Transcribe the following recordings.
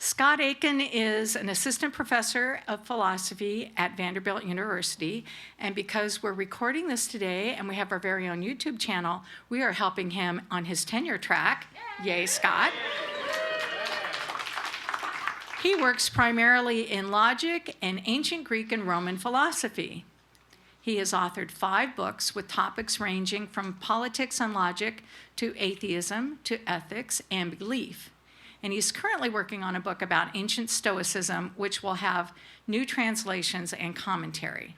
Scott Aiken is an assistant professor of philosophy at Vanderbilt University, and because we're recording this today and we have our very own YouTube channel, we are helping him on his tenure track. Yay, Scott. He works primarily in logic and ancient Greek and Roman philosophy. He has authored 5 books with topics ranging from politics and logic to atheism to ethics and belief. And he's currently working on a book about ancient Stoicism, which will have new translations and commentary.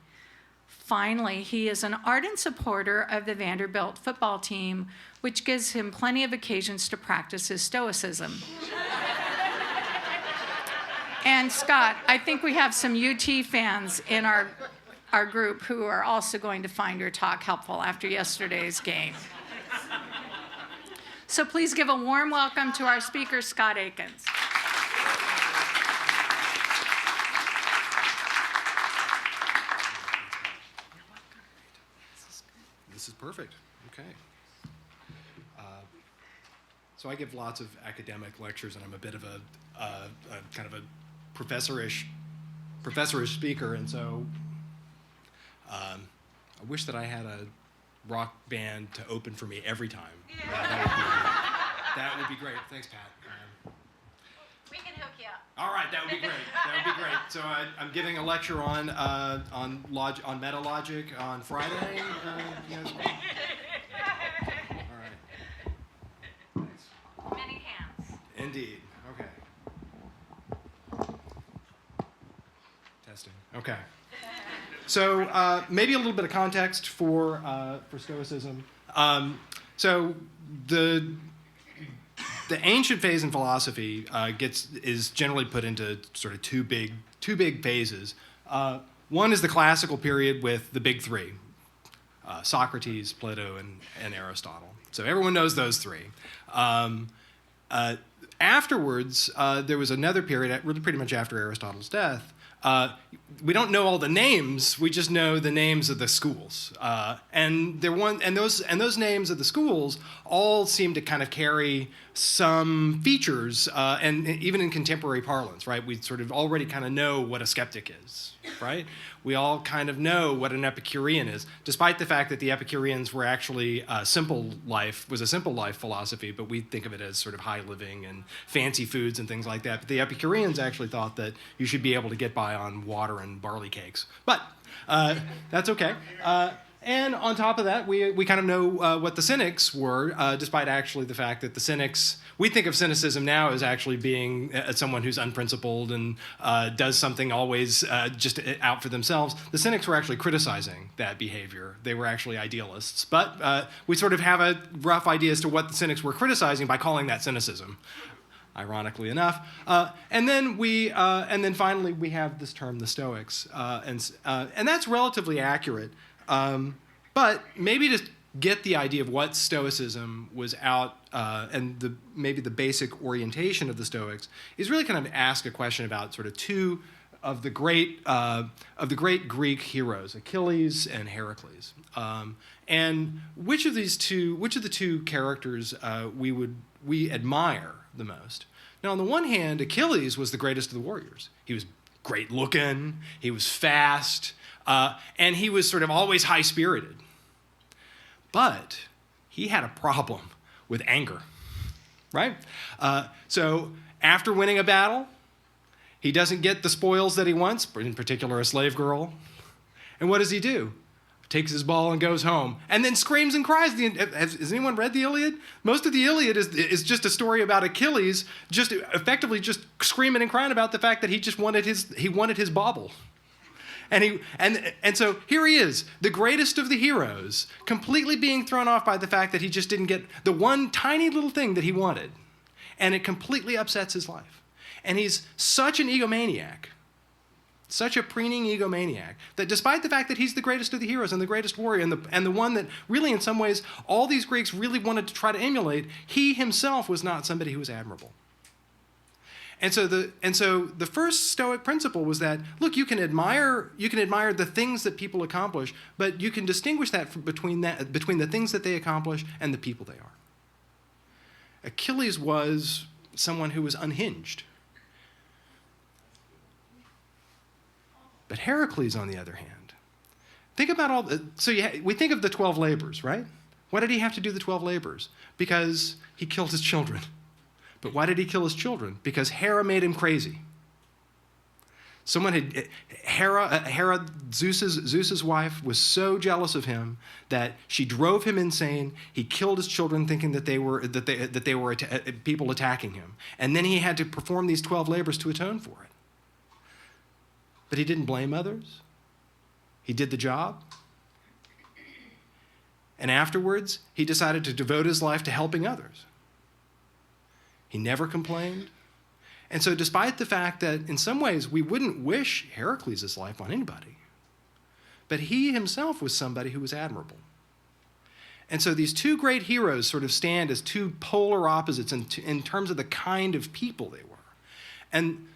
Finally, he is an ardent supporter of the Vanderbilt football team, which gives him plenty of occasions to practice his Stoicism. And Scott, I think we have some UT fans in our group who are also going to find your talk helpful after yesterday's game. So please give a warm welcome to our speaker, Scott Aikens. This is perfect. Okay. So I give lots of academic lectures, and I'm a bit of a kind of a professorish speaker, and so I wish that I had a rock band to open for me every time. That would be great. Thanks, Pat. We can hook you up. All right, that would be great. That would be great. So I'm giving a lecture on meta logic on Friday. All right. Thanks. Many hands. Indeed. Okay. Testing. Okay. So maybe a little bit of context for Stoicism. So the ancient phase in philosophy is generally put into sort of two big phases. One is the classical period with the big three: Socrates, Plato, and Aristotle. So everyone knows those three. Afterwards, there was another period, really pretty much after Aristotle's death. We don't know all the names. We just know the names of the schools, and those names of the schools all seem to kind of carry some features, and even in contemporary parlance, right? We sort of already kind of know what a skeptic is, right? We all kind of know what an Epicurean is, despite the fact that the Epicureans were actually a simple life philosophy, but we think of it as sort of high living and fancy foods and things like that. But the Epicureans actually thought that you should be able to get by on water and barley cakes. But that's okay. And on top of that, we kind of know what the Cynics were, despite actually the fact that the Cynics, we think of cynicism now as actually being someone who's unprincipled and does something always just out for themselves. The Cynics were actually criticizing that behavior. They were actually idealists. But we sort of have a rough idea as to what the Cynics were criticizing by calling that cynicism, ironically enough. And then finally we have this term, the Stoics, and that's relatively accurate. But maybe to get the idea of what Stoicism was out, and maybe the basic orientation of the Stoics is really kind of ask a question about sort of two of the great Greek heroes, Achilles and Heracles, and which of the two characters we admire the most. Now, on the one hand, Achilles was the greatest of the warriors. He was great looking, he was fast, and he was sort of always high-spirited. But he had a problem with anger, right? So after winning a battle, he doesn't get the spoils that he wants, in particular a slave girl. And what does he do? Takes his ball and goes home, and then screams and cries. Has anyone read the Iliad? Most of the Iliad is just a story about Achilles just effectively just screaming and crying about the fact that he wanted his bauble. And so here he is, the greatest of the heroes, completely being thrown off by the fact that he just didn't get the one tiny little thing that he wanted. And it completely upsets his life. And he's such an egomaniac, such a preening egomaniac, that despite the fact that he's the greatest of the heroes and the greatest warrior and the one that really in some ways all these Greeks really wanted to try to emulate, he himself was not somebody who was admirable. And so the first Stoic principle was that, look, you can admire the things that people accomplish, but you can distinguish that between the things that they accomplish and the people they are. Achilles was someone who was unhinged. But Heracles, on the other hand, think about all the, we think of the 12 labors, right? Why did he have to do the 12 labors? Because he killed his children. But why did he kill his children? Because Hera made him crazy. Hera, Zeus's wife, was so jealous of him that she drove him insane. He killed his children, thinking that they were people attacking him, and then he had to perform these 12 labors to atone for it. But he didn't blame others. He did the job, and afterwards he decided to devote his life to helping others. He never complained. And so despite the fact that in some ways we wouldn't wish Heracles' life on anybody, but he himself was somebody who was admirable. And so these two great heroes sort of stand as two polar opposites in terms of the kind of people they were. And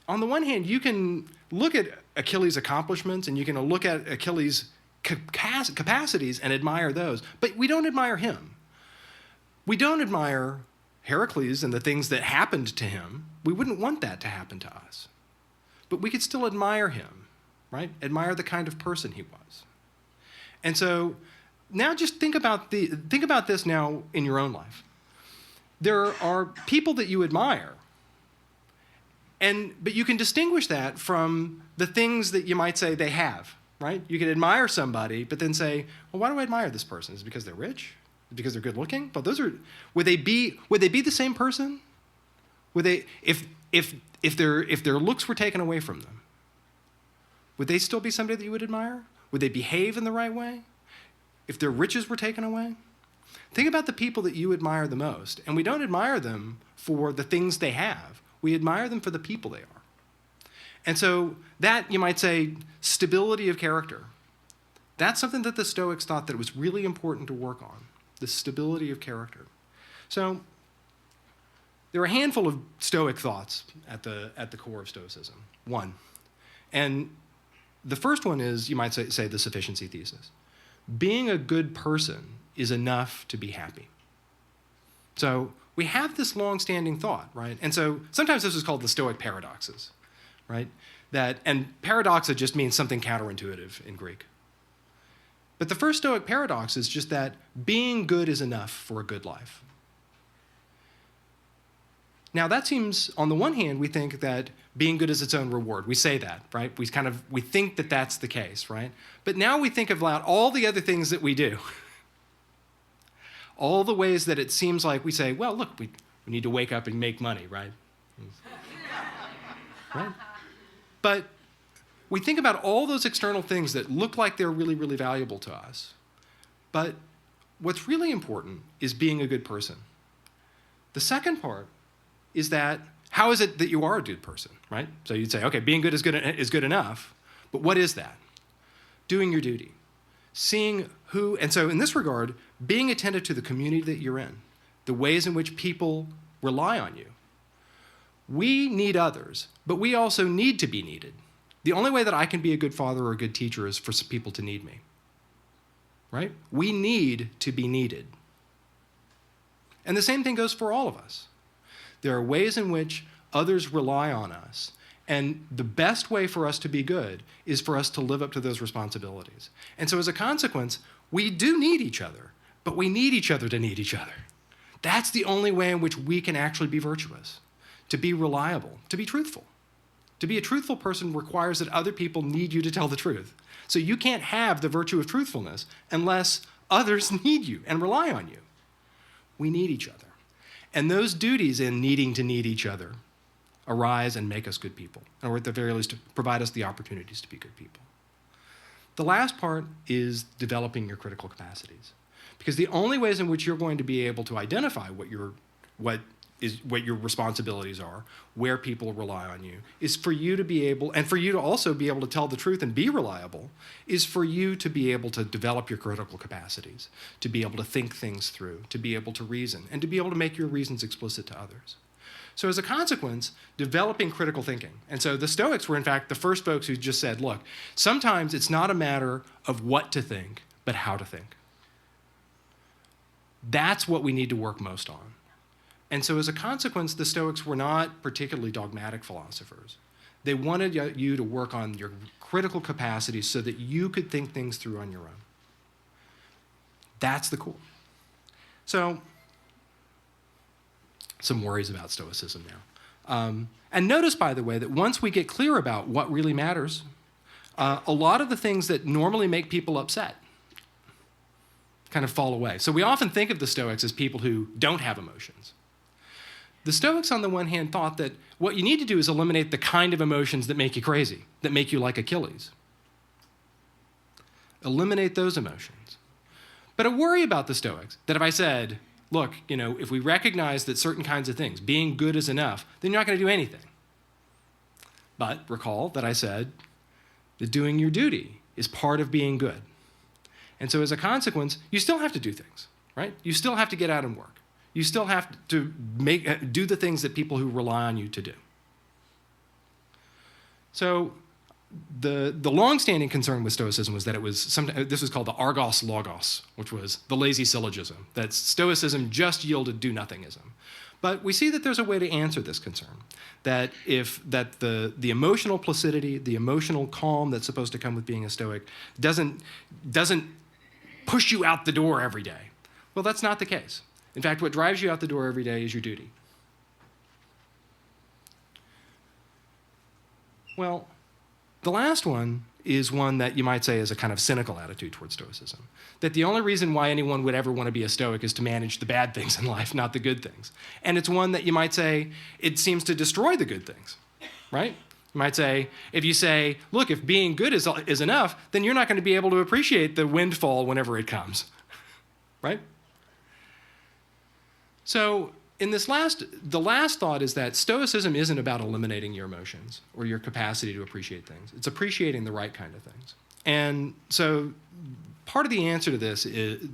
on the one hand, you can look at Achilles' accomplishments and you can look at Achilles' capacities and admire those, but we don't admire him. We don't admire Heracles and the things that happened to him. We wouldn't want that to happen to us. But we could still admire him, right? Admire the kind of person he was. And so now just think about this now in your own life. There are people that you admire, but you can distinguish that from the things that you might say they have, right? You can admire somebody, but then say, well, why do I admire this person? Is it because they're rich? Because they're good looking? But would they be the same person? Would they, if their looks were taken away from them, would they still be somebody that you would admire? Would they behave in the right way? If their riches were taken away? Think about the people that you admire the most. And we don't admire them for the things they have. We admire them for the people they are. And so that, you might say, stability of character. That's something that the Stoics thought that it was really important to work on. The stability of character. So there are a handful of Stoic thoughts at the core of Stoicism. One, and the first one is, you might say the sufficiency thesis. Being a good person is enough to be happy. So we have this long-standing thought, right? And so sometimes this is called the Stoic paradoxes, right? And paradoxa just means something counterintuitive in Greek. But the first Stoic paradox is just that being good is enough for a good life. Now that seems, on the one hand, we think that being good is its own reward. We say that, right? We think that that's the case, right? But now we think about all the other things that we do. All the ways that it seems like we say, well, look, we need to wake up and make money, right? Right? But we think about all those external things that look like they're really, really valuable to us. But what's really important is being a good person. The second part is that, how is it that you are a good person, right? So you'd say, okay, being good is good enough, but what is that? Doing your duty. Seeing who, and so in this regard, being attentive to the community that you're in, the ways in which people rely on you. We need others, but we also need to be needed. The only way that I can be a good father or a good teacher is for some people to need me, right? We need to be needed. And the same thing goes for all of us. There are ways in which others rely on us, and the best way for us to be good is for us to live up to those responsibilities. And so as a consequence, we do need each other, but we need each other to need each other. That's the only way in which we can actually be virtuous, to be reliable, to be truthful. To be a truthful person requires that other people need you to tell the truth. So you can't have the virtue of truthfulness unless others need you and rely on you. We need each other. And those duties in needing to need each other arise and make us good people, or at the very least, provide us the opportunities to be good people. The last part is developing your critical capacities. Because the only ways in which you're going to be able to identify what your responsibilities are, where people rely on you, is for you to be able, and for you to also be able to tell the truth and be reliable, is for you to be able to develop your critical capacities, to be able to think things through, to be able to reason, and to be able to make your reasons explicit to others. So as a consequence, developing critical thinking. And so the Stoics were, in fact, the first folks who just said, look, sometimes it's not a matter of what to think, but how to think. That's what we need to work most on. And so as a consequence, the Stoics were not particularly dogmatic philosophers. They wanted you to work on your critical capacity so that you could think things through on your own. That's the core. So, some worries about Stoicism now. And notice, by the way, that once we get clear about what really matters, a lot of the things that normally make people upset kind of fall away. So we often think of the Stoics as people who don't have emotions. The Stoics, on the one hand, thought that what you need to do is eliminate the kind of emotions that make you crazy, that make you like Achilles. Eliminate those emotions. But I worry about the Stoics, that if I said, look, if we recognize that certain kinds of things, being good is enough, then you're not going to do anything. But recall that I said that doing your duty is part of being good. And so as a consequence, you still have to do things, right? You still have to get out and work. You still have to do the things that people who rely on you to do. So the long-standing concern with Stoicism was that it was this was called the Argos Logos, which was the lazy syllogism, that Stoicism just yielded do-nothingism. But we see that there's a way to answer this concern, that the emotional placidity, the emotional calm that's supposed to come with being a Stoic doesn't push you out the door every day. Well, that's not the case. In fact, what drives you out the door every day is your duty. Well, the last one is one that you might say is a kind of cynical attitude towards Stoicism. That the only reason why anyone would ever want to be a Stoic is to manage the bad things in life, not the good things. And it's one that you might say, it seems to destroy the good things, right? You might say, if you say, look, if being good is enough, then you're not going to be able to appreciate the windfall whenever it comes, right? So the last thought is that Stoicism isn't about eliminating your emotions or your capacity to appreciate things. It's appreciating the right kind of things. And so part of the answer to this is,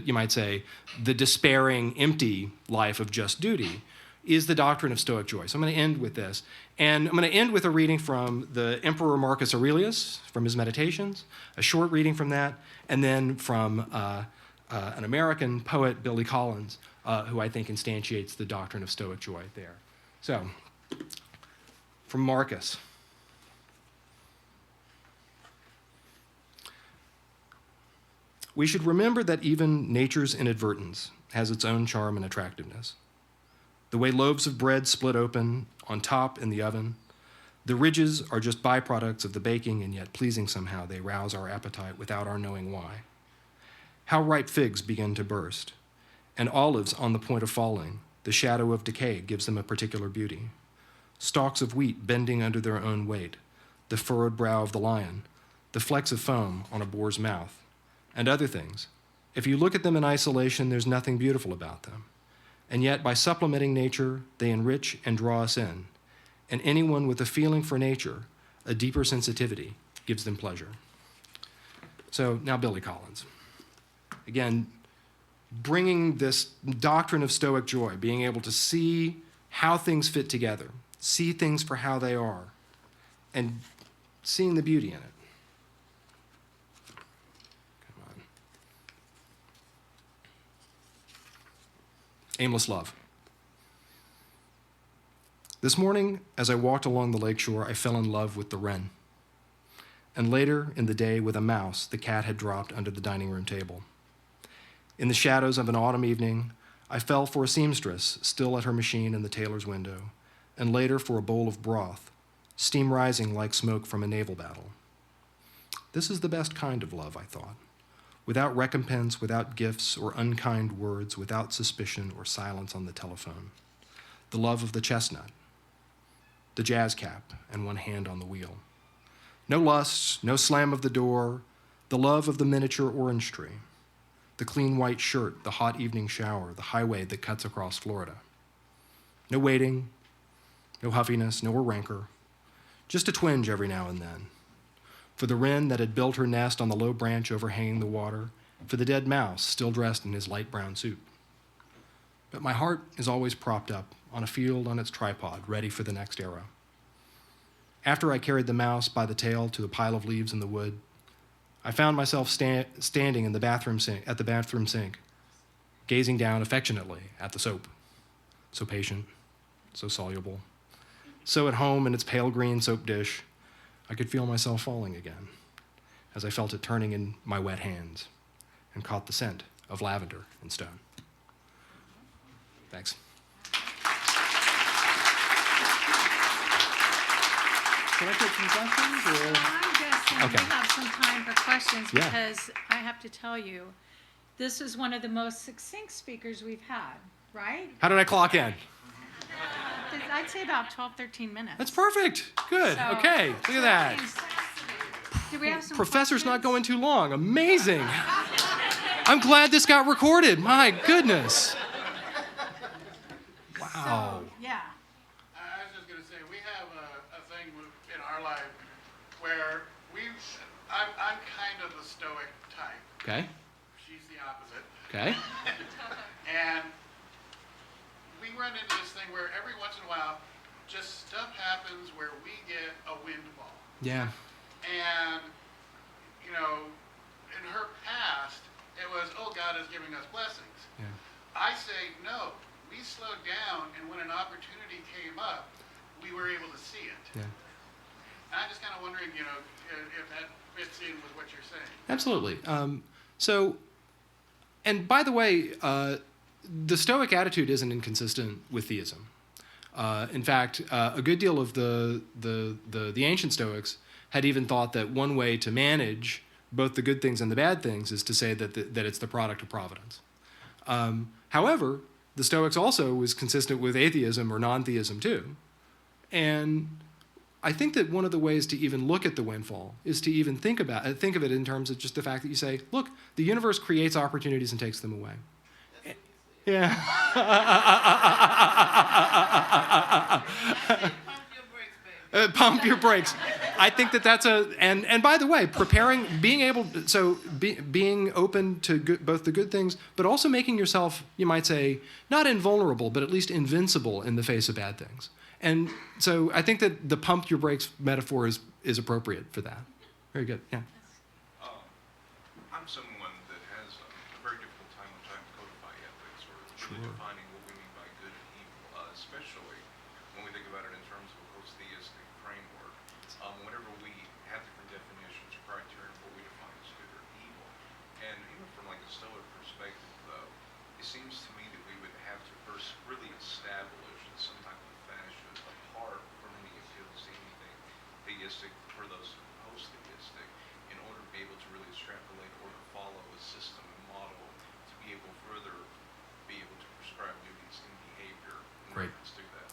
you might say, the despairing, empty life of just duty, is the doctrine of Stoic joy. So I'm going to end with this. And I'm going to end with a reading from the Emperor Marcus Aurelius, from his Meditations, a short reading from that, and then from an American poet, Billy Collins, who I think instantiates the doctrine of Stoic joy there. So, from Marcus. We should remember that even nature's inadvertence has its own charm and attractiveness. The way loaves of bread split open on top in the oven, the ridges are just byproducts of the baking, and yet pleasing somehow they rouse our appetite without our knowing why. How ripe figs begin to burst, and olives on the point of falling, the shadow of decay gives them a particular beauty. Stalks of wheat bending under their own weight, the furrowed brow of the lion, the flecks of foam on a boar's mouth, and other things. If you look at them in isolation, there's nothing beautiful about them. And yet, by supplementing nature, they enrich and draw us in. And anyone with a feeling for nature, a deeper sensitivity, gives them pleasure. So now Billy Collins. Again, bringing this doctrine of Stoic joy, being able to see how things fit together, see things for how they are, and seeing the beauty in it. Come on. Aimless love. This morning, as I walked along the lakeshore, I fell in love with the wren. And later in the day, with a mouse the cat had dropped under the dining room table. In the shadows of an autumn evening, I fell for a seamstress still at her machine in the tailor's window, and later for a bowl of broth, steam rising like smoke from a naval battle. This is the best kind of love, I thought, without recompense, without gifts or unkind words, without suspicion or silence on the telephone. The love of the chestnut, the jazz cap, and one hand on the wheel. No lust, no slam of the door, the love of the miniature orange tree. The clean white shirt, the hot evening shower, the highway that cuts across Florida. No waiting, no huffiness, no rancor, just a twinge every now and then. For the wren that had built her nest on the low branch overhanging the water, for the dead mouse still dressed in his light brown suit. But my heart is always propped up on a field on its tripod, ready for the next era. After I carried the mouse by the tail to a pile of leaves in the wood, I found myself standing in the bathroom sink, gazing down affectionately at the soap, so patient, so soluble, so at home in its pale green soap dish, I could feel myself falling again as I felt it turning in my wet hands and caught the scent of lavender and stone. Thanks. Can I take some questions? Or? I'm guessing Okay. we have some time for questions Yeah. because I have to tell you, this is one of the most succinct speakers we've had, right? How did I clock in? I'd say about 12, 13 minutes. That's perfect. Good. So- Okay. Look at that. Do we have some Professor's not questions? going too long. Amazing. I'm glad this got recorded. My goodness. Wow. Yeah. I was just going to say, we have a thing in our life where I'm kind of the stoic type. Okay. She's the opposite. Okay. And we run into this thing where every once in a while, just stuff happens where we get a windfall. Yeah. And, you know, in her past, it was, oh, God is giving us blessings. Yeah. I say, no, we slowed down, and when an opportunity came up, we were able to see it. Yeah. And I'm just kind of wondering, you know, if that fits in with what you're saying. Absolutely. And by the way, the Stoic attitude isn't inconsistent with theism. In fact, a good deal of the ancient Stoics had even thought that one way to manage both the good things and the bad things is to say that it's the product of providence. However, the Stoics also was consistent with atheism or non-theism too. And I think that one of the ways to even look at the windfall is to even think of it in terms of just the fact that you say, look, the universe creates opportunities and takes them away. Yeah. Pump your brakes. I think that's and by the way, being open to both the good things, but also making yourself, you might say, not invulnerable, but at least invincible in the face of bad things. And so I think that the pump your brakes metaphor is appropriate for that. Very good. Yeah. I'm someone that has a very difficult time when trying to codify ethics or really Sure. defining what we mean by good and evil, especially when we think about it in terms of a post-theistic framework. Whenever we have different definitions or criteria of what we define as good or evil, and even from like a Stoic perspective, though, it seems to me that we would have to first really establish in some type of fashion, apart from any appeals to anything theistic for those post-theistic, in order to be able to really extrapolate or to follow a system and model to be able further be able to prescribe duties in behavior in Great. reference to that.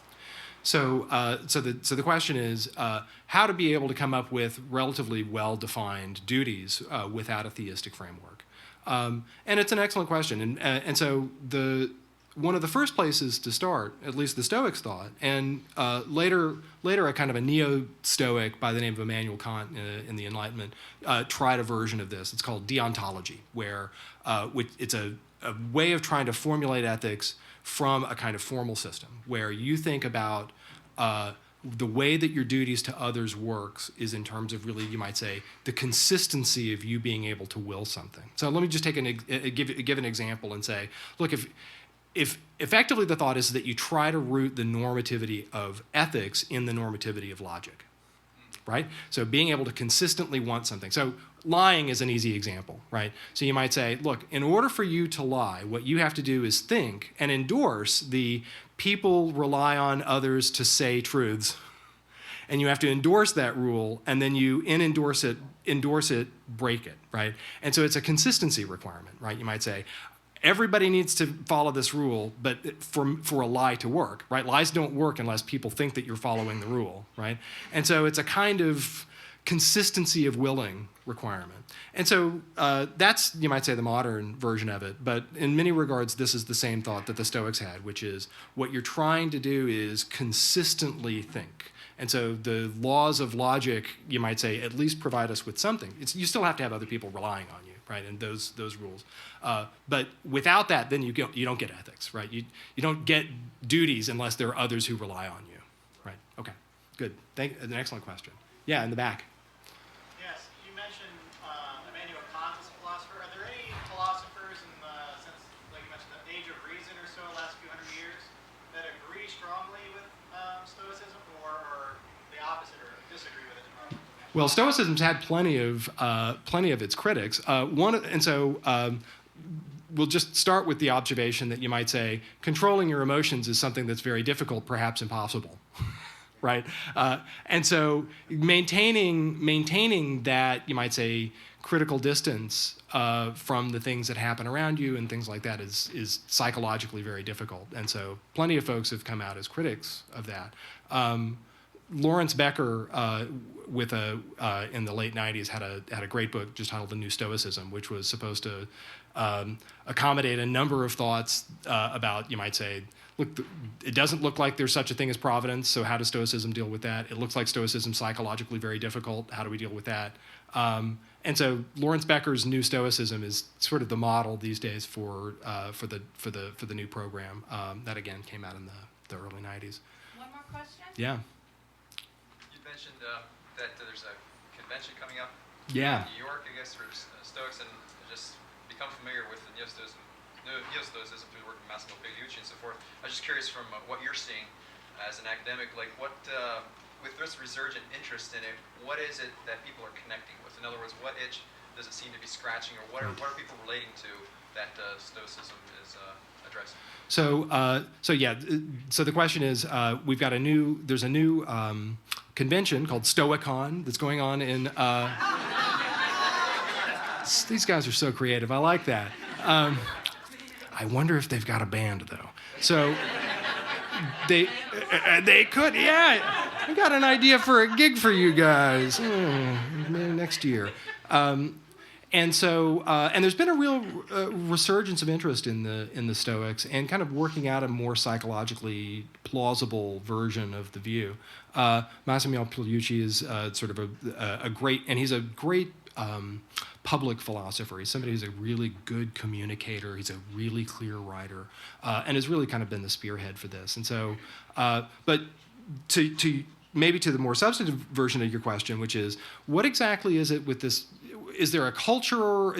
So the question is how to be able to come up with relatively well-defined duties without a theistic framework, and it's an excellent question. And so one of the first places to start, at least the Stoics thought, and later a kind of a neo-Stoic by the name of Immanuel Kant in the Enlightenment tried a version of this. It's called deontology, where it's a way of trying to formulate ethics from a kind of formal system, where you think about the way that your duties to others works is in terms of really, you might say, the consistency of you being able to will something. So let me just take give an example and say, look, if effectively the thought is that you try to root the normativity of ethics in the normativity of logic, right? So being able to consistently want something. So lying is an easy example, right? So you might say, look, in order for you to lie, what you have to do is think and endorse the people rely on others to say truths. And you have to endorse that rule, and then you endorse it, break it, right? And so it's a consistency requirement, right? You might say, everybody needs to follow this rule, but for a lie to work, right? Lies don't work unless people think that you're following the rule, right? And so it's a kind of consistency of willing requirement. And so that's, you might say, the modern version of it. But in many regards, this is the same thought that the Stoics had, which is what you're trying to do is consistently think. And so the laws of logic, you might say, at least provide us with something. You still have to have other people relying on you, right? And those rules. But without that, then you don't get ethics, right? You don't get duties unless there are others who rely on you, right? Okay, good. An excellent question. Yeah, in the back. Yes, you mentioned Immanuel Kant as a philosopher. Are there any philosophers since, like you mentioned, the age of reason or so, last few hundred years, that agree strongly with Stoicism, or Well, Stoicism's had plenty of its critics. We'll just start with the observation that you might say controlling your emotions is something that's very difficult, perhaps impossible, right? And so maintaining that, you might say, critical distance from the things that happen around you and things like that is psychologically very difficult. And so plenty of folks have come out as critics of that. Lawrence Becker, in the late 90s, had a great book just titled The New Stoicism, which was supposed to accommodate a number of thoughts about, you might say, look, it doesn't look like there's such a thing as providence, so how does Stoicism deal with that? It looks like Stoicism's psychologically very difficult. How do we deal with that? And so Lawrence Becker's New Stoicism is sort of the model these days for the new program that again came out in the early 90s. One more question? Yeah. You mentioned that there's a convention coming up Yeah. in New York, I guess, for Stoics, and just become familiar with the Neo-Stoicism through the work of Massimo Pigliucci and so forth. I was just curious from what you're seeing as an academic, like what, with this resurgent interest in it, what is it that people are connecting with? In other words, what itch does it seem to be scratching, or what are people relating to that Stoicism is addressing? So the question is, there's a new convention called Stoicon that's going on in. These guys are so creative. I like that. I wonder if they've got a band though. So they could. Yeah, I got an idea for a gig for you guys maybe next year. And there's been a real resurgence of interest in the Stoics and kind of working out a more psychologically plausible version of the view. Massimo Pigliucci is sort of a great, and he's a great public philosopher. He's somebody who's a really good communicator. He's a really clear writer, and has really kind of been the spearhead for this. And so, but to maybe to the more substantive version of your question, which is, what exactly is it with this? Is there a cultural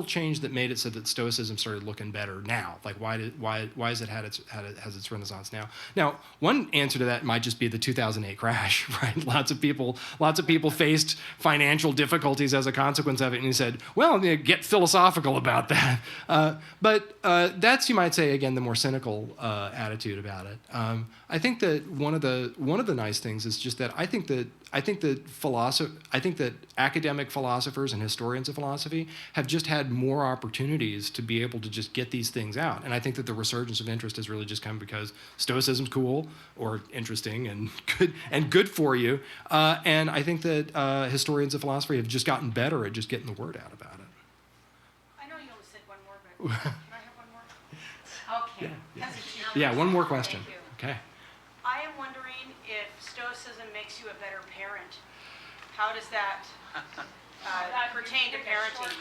change that made it so that Stoicism started looking better now? Like why has it has its renaissance now? Now, one answer to that might just be the 2008 crash, right? Lots of people faced financial difficulties as a consequence of it, and he said, well, get philosophical about that. But that's, you might say, again, the more cynical attitude about it. I think that one of the nice things is just that I think that academic philosophers and historians of philosophy have just had more opportunities to be able to just get these things out. And I think that the resurgence of interest has really just come because Stoicism's cool or interesting and good for you. And I think that historians of philosophy have just gotten better at just getting the word out about it. I know you only said one more, but can I have one more? Okay. Yeah, one more question. Thank you. Okay. I am wondering if Stoicism makes you a better parent. How does that pertain to parenting?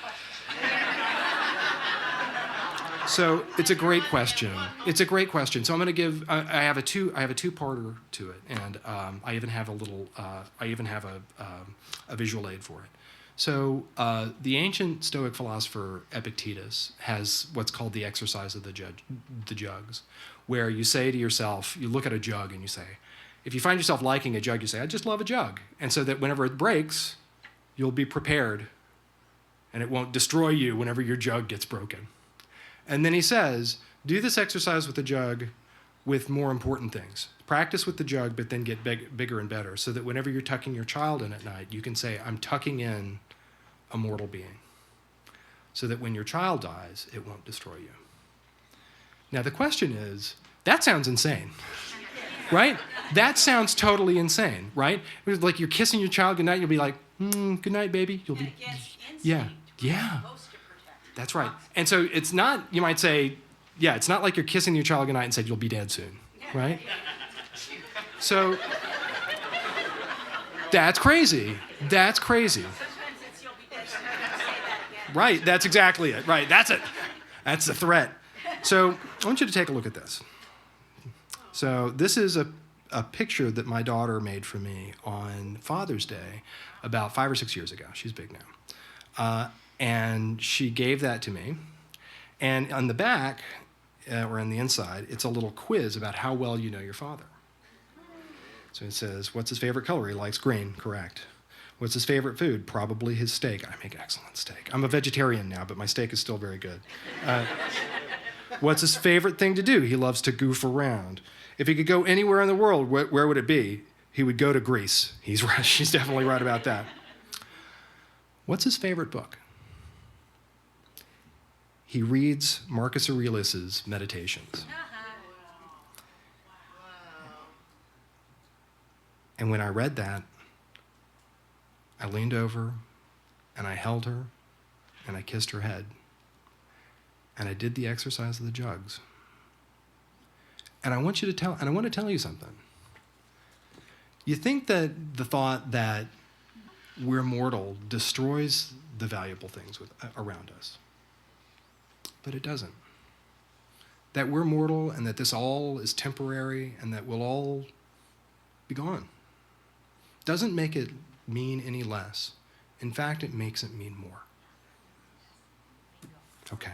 So it's a great question. So I'm going to give. I have a two-parter to it, and I even have a visual aid for it. So the ancient Stoic philosopher Epictetus has what's called the exercise of the jugs, where you say to yourself, you look at a jug and you say, if you find yourself liking a jug, you say, I just love a jug. And so that whenever it breaks, you'll be prepared and it won't destroy you whenever your jug gets broken. And then he says, do this exercise with the jug with more important things. Practice with the jug, but then get bigger and better, so that whenever you're tucking your child in at night, you can say, I'm tucking in a mortal being, so that when your child dies, it won't destroy you. Now the question is, that sounds insane, right? That sounds totally insane, right? It's like you're kissing your child goodnight, you'll be like, good night, baby. You'll be, yeah. That's right. And so it's not, you might say, yeah, it's not like you're kissing your child goodnight and said you'll be dead soon, right? So that's crazy. That's crazy. Right, that's exactly it. Right, that's it. That's the threat. So I want you to take a look at this. So this is a picture that my daughter made for me on Father's Day about 5 or 6 years ago. She's big now. And she gave that to me. And on the back, or on the inside, it's a little quiz about how well you know your father. So it says, what's his favorite color? He likes green, correct. What's his favorite food? Probably his steak. I make excellent steak. I'm a vegetarian now, but my steak is still very good. What's his favorite thing to do? He loves to goof around. If he could go anywhere in the world, where would it be? He would go to Greece. He's right. She's definitely right about that. What's his favorite book? He reads Marcus Aurelius's Meditations. And when I read that, I leaned over and I held her and I kissed her head. And I did the exercise of the jugs. And I want to tell you something. You think that the thought that we're mortal destroys the valuable things around us. But it doesn't. That we're mortal and that this all is temporary and that we'll all be gone doesn't make it mean any less. In fact, it makes it mean more. Okay.